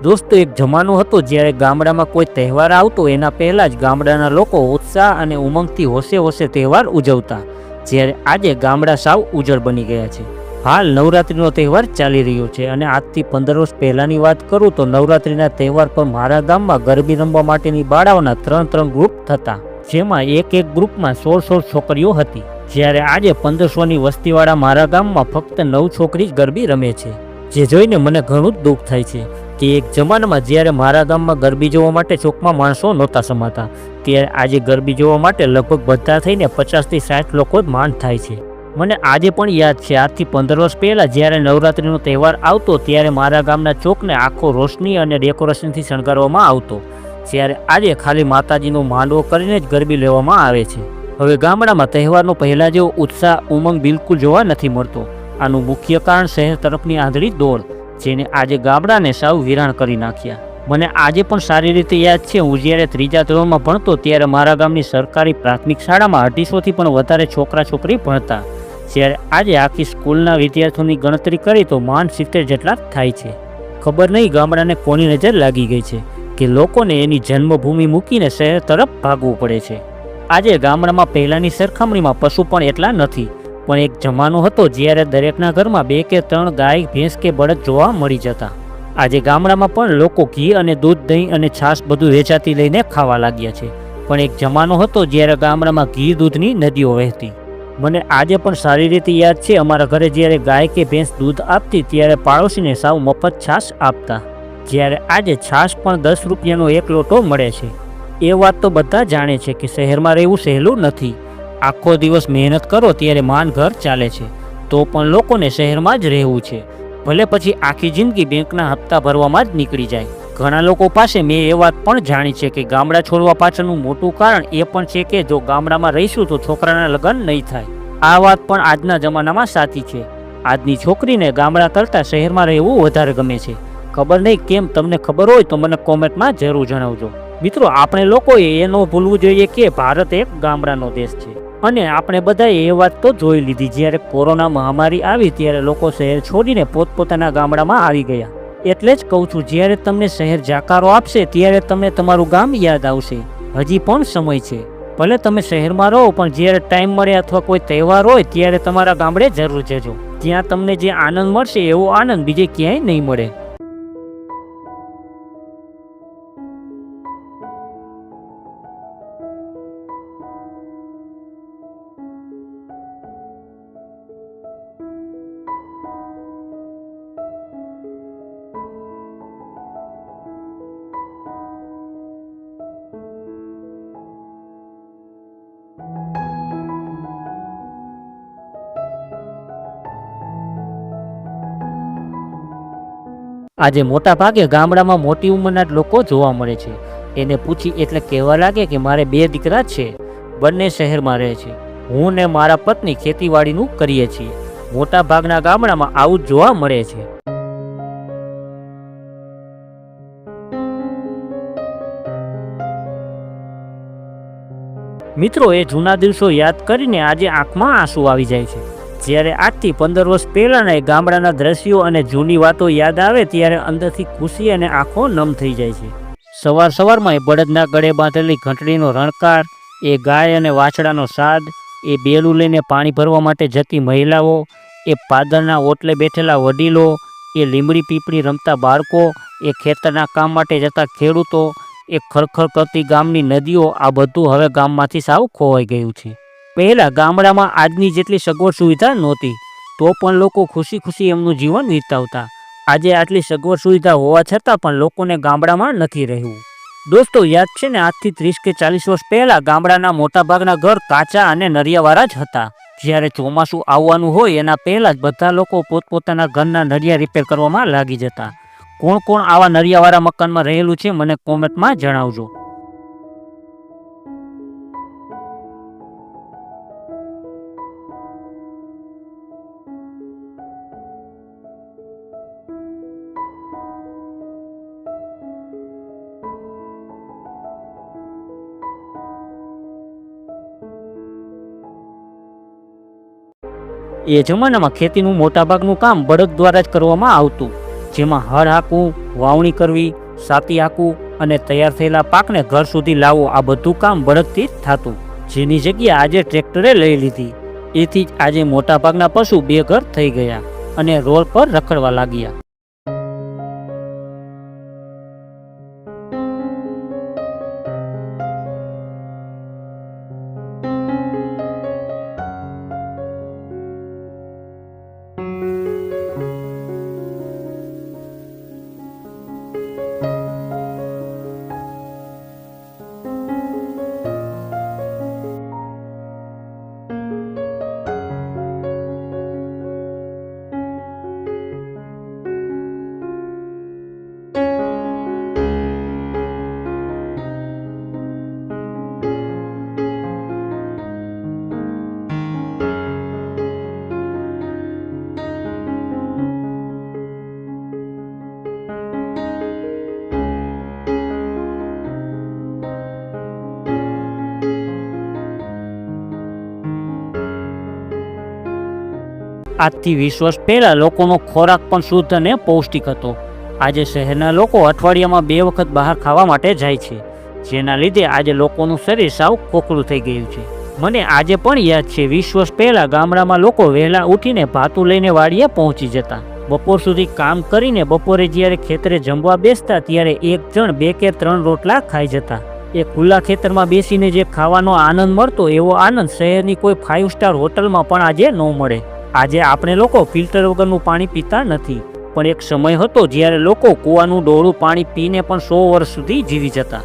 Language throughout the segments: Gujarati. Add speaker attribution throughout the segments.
Speaker 1: દોસ્તો, એક જમાનો હતો જ્યારે ગામડામાં કોઈ તહેવાર આવતો એના પહેલાં જ ગામડાના લોકો ઉત્સાહ અને ઉમંગથી હોશે હોશે તહેવાર ઉજવતા. જ્યારે આજે ગામડા સાવ ઉજળ બની ગયા છે. હાલ નવરાત્રિનો તહેવાર ચાલી રહ્યો છે અને આજથી 15 વર્ષ પહેલાંની વાત કરું તો નવરાત્રિના તહેવાર પર મારા ગામમાં ગરબી રમવા માટેની બાળાઓના 3 ગ્રુપ થતા, જેમાં એક ગ્રુપમાં 16 છોકરીઓ હતી. જ્યારે આજે 1500ની વસ્તીવાળા મારા ગામમાં ફક્ત 9 છોકરી જ ગરબી રમે છે, જે જોઈને મને ઘણું જ દુઃખ થાય છે કે એક જમાનામાં જ્યારે મારા ગામમાં ગરબી જોવા માટે ચોકમાં માણસો નહોતા સમાતા, ત્યારે આજે ગરબી જોવા માટે લગભગ બધા થઈને 50થી 60 લોકો જ માંડ થાય છે. મને આજે પણ યાદ છે, આજથી 15 વર્ષ પહેલાં જ્યારે નવરાત્રિનો તહેવાર આવતો ત્યારે મારા ગામના ચોકને આખો રોશની અને ડેકોરેશનથી શણગારવામાં આવતો, જ્યારે આજે ખાલી માતાજીનો માંડવો કરીને જ ગરબી લેવામાં આવે છે. હવે ગામડામાં તહેવારનો પહેલાં જેવો ઉત્સાહ ઉમંગ બિલકુલ જોવા નથી મળતો. આનું મુખ્ય કારણ શહેર તરફની આંધળી દોડ, જેને આજે ગામડાને સાવ વિરાણ કરી નાખ્યા. મને આજે પણ સારી રીતે યાદ છે, હું જ્યારે 3જા ધોરણમાં ભણતો ત્યારે મારા ગામની સરકારી પ્રાથમિક શાળામાં 250થી પણ વધારે છોકરા છોકરી ભણતા. જ્યારે આજે આખી સ્કૂલના વિદ્યાર્થીઓની ગણતરી કરી તો માંડ 70 જેટલા થાય છે. ખબર નહીં ગામડાને કોની નજર લાગી ગઈ છે કે લોકોને એની જન્મભૂમિ મૂકીને શહેર તરફ ભાગવું પડે છે. આજે ગામડામાં પહેલાંની સરખામણીમાં પશુ પણ એટલા નથી, પણ એક જમાનો હતો જ્યારે દરેકના ઘરમાં 2 કે 3 ગાય, ભેંસ કે બળદ જોવા મળી જતા. આજે ગામડામાં પણ લોકો ઘી અને દૂધ, દહીં અને છાશ બધું વેચાતી લઈને ખાવા લાગ્યા છે, પણ એક જમાનો હતો જ્યારે ગામડામાં ઘી દૂધની નદીઓ વહેતી. મને આજે પણ સારી રીતે યાદ છે, અમારા ઘરે જ્યારે ગાય કે ભેંસ દૂધ આપતી ત્યારે પાડોશીને સાવ મફત છાશ આપતા. જ્યારે આજે છાશ પણ 10 રૂપિયાનો 1 લોટો મળે છે. એ વાત તો બધા જાણે છે કે શહેરમાં રહેવું સહેલું નથી. આખો દિવસ મહેનત કરો ત્યારે માંડ ઘર ચાલે છે, તો પણ લોકોને શહેરમાં જ રહેવું છે, ભલે પછી આખી જિંદગી બેંકના હપ્તા ભરવામાં જ નીકળી જાય. ઘણા લોકો પાસે મેં એ વાત પણ જાણી છે કે ગામડા છોડવા પાછળનું મોટું કારણ એ પણ છે કે જો ગામડામાં રહીશું તો છોકરાના લગ્ન નહીં થાય. આ વાત પણ આજના જમાનામાં સાચી છે. આજની છોકરીને ગામડા કરતાં શહેરમાં રહેવું વધારે ગમે છે. ખબર નહીં કેમ, તમને ખબર હોય તો મને કોમેન્ટમાં જરૂર જણાવજો. મિત્રો, આપણે લોકોએ એ ન ભૂલવું જોઈએ કે ભારત એક ગામડાનો દેશ છે અને આપણે બધાએ એ વાત તો જોઈ લીધી. જ્યારે કોરોના મહામારી આવી ત્યારે લોકો શહેર છોડીને પોતપોતાના ગામડામાં આવી ગયા. એટલે જ કહું છું, જ્યારે તમને શહેર જાકારો આપશે ત્યારે તમને તમારું ગામ યાદ આવશે. હજી પણ સમય છે, ભલે તમે શહેરમાં રહો, પણ જ્યારે ટાઈમ મળે અથવા કોઈ તહેવાર હોય ત્યારે તમારા ગામડે જરૂર જજો. ત્યાં તમને જે આનંદ મળશે એવો આનંદ બીજે ક્યાંય નહીં મળે. આજે મોટા ભાગે ગામડામાં મોટી ઉંમરના જ લોકો જોવા મળે છે. એને પૂછી એટલે કહેવા લાગે કે મારે 2 દીકરા છે, બંને શહેરમાં રહે છે. હું ને મારા પત્ની ખેતીવાડીનું કરીએ છીએ. મોટા ભાગના ગામડામાં આવું જ જોવા મળે છે. મિત્રો, એ જૂના દિવસો યાદ કરીને આજે આંખમાં આંસુ આવી જાય છે. જ્યારે આજથી 15 વર્ષ પહેલાંના ગામડાના દ્રશ્યો અને જૂની વાતો યાદ આવે ત્યારે અંદરથી ખુશી અને આંખો નમ થઈ જાય છે. સવાર સવારમાં એ બળદના ગળે બાંધેલી ઘંટડીનો રણકાર, એ ગાય અને વાછડાનો સાદ, એ બેલું લઈને પાણી ભરવા માટે જતી મહિલાઓ, એ પાદરના ઓટલે બેઠેલા વડીલો, એ લીમડી પીપળી રમતા બાળકો, એ ખેતરના કામ માટે જતા ખેડૂતો, એ ખરખર કરતી ગામની નદીઓ, આ બધું હવે ગામમાંથી સાવ ખોવાઈ ગયું છે. પહેલાં ગામડામાં આજની જેટલી સગવડ સુવિધા નહોતી, તો પણ લોકો ખુશી ખુશી એમનું જીવન વિતાવતા. આજે આટલી સગવડ સુવિધા હોવા છતાં પણ લોકોને ગામડામાં નથી રહેવું. દોસ્તો, યાદ છે ને, આજથી 30 કે 40 વર્ષ પહેલાં ગામડાના મોટાભાગના ઘર કાચા અને નળિયાવાળા જ હતા. જ્યારે ચોમાસું આવવાનું હોય એના પહેલાં જ બધા લોકો પોતપોતાના ઘરના નળિયા રિપેર કરવામાં લાગી જતા. કોણ કોણ આવા નળિયાવાળા મકાનમાં રહેલું છે મને કોમેન્ટમાં જણાવજો. એ જમાનામાં ખેતીનું મોટાભાગનું કામ બળદ દ્વારા જ કરવામાં આવતું, જેમાં હળ હાંકવું, વાવણી કરવી, સાતી આંકવું અને તૈયાર થયેલા પાકને ઘર સુધી લાવવો, આ બધું કામ બળદથી જ થતું, જેની જગ્યા આજે ટ્રેક્ટરે લઈ લીધી. એથી જ આજે મોટાભાગના પશુ બેઘર થઈ ગયા અને રોડ પર રખડવા લાગ્યા. આજથી 20 વર્ષ પહેલા લોકોનો ખોરાક પણ શુદ્ધ અને પૌષ્ટિક હતો. આજે શહેરના લોકો અઠવાડિયામાં 2 વખત બહાર ખાવા માટે જાય છે, જેના લીધે આજે લોકોનું શરીર સાવ ખોખલું થઈ ગયું છે. મને આજે પણ યાદ છે, 20 વર્ષ પહેલા ગામડામાં લોકો વહેલા ઉઠીને ભાતું લઈને વાડીએ પહોંચી જતા. બપોર સુધી કામ કરીને બપોરે જ્યારે ખેતરે જમવા બેસતા ત્યારે એક જણ 2 કે 3 રોટલા ખાઈ જતા. એ ખુલ્લા ખેતરમાં બેસીને જે ખાવાનો આનંદ મળતો, એવો આનંદ શહેરની કોઈ 5 સ્ટાર હોટલમાં પણ આજે ન મળે. આજે આપણે લોકો ફિલ્ટર વગરનું પાણી પીતા નથી, પણ એક સમય હતો જ્યારે લોકો કૂવાનું ડોળું પાણી પીને પણ 100 વર્ષ સુધી જીવી જતા.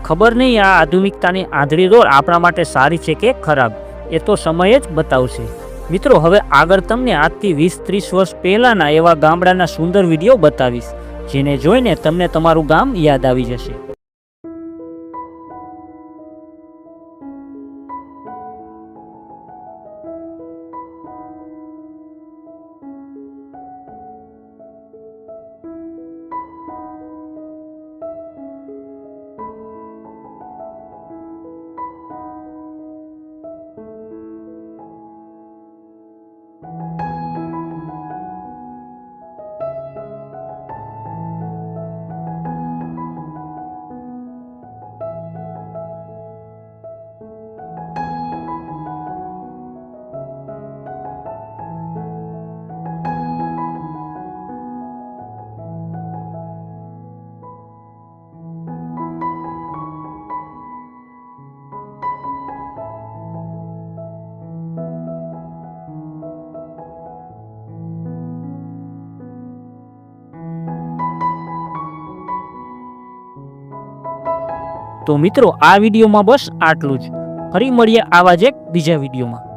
Speaker 1: ખબર નહીં આ આધુનિકતાની આંધળી દોર આપણા માટે સારી છે કે ખરાબ, એ તો સમય જ બતાવશે. મિત્રો, હવે આગળ તમને આજથી 20-30 વર્ષ પહેલાના એવા ગામડાના સુંદર વિડીયો બતાવીશ, જેને જોઈને તમને તમારું ગામ યાદ આવી જશે. તો મિત્રો, આ વિડીયોમાં બસ આટલું જ. ફરી મળીએ આવા જ એક બીજા વિડીયોમાં.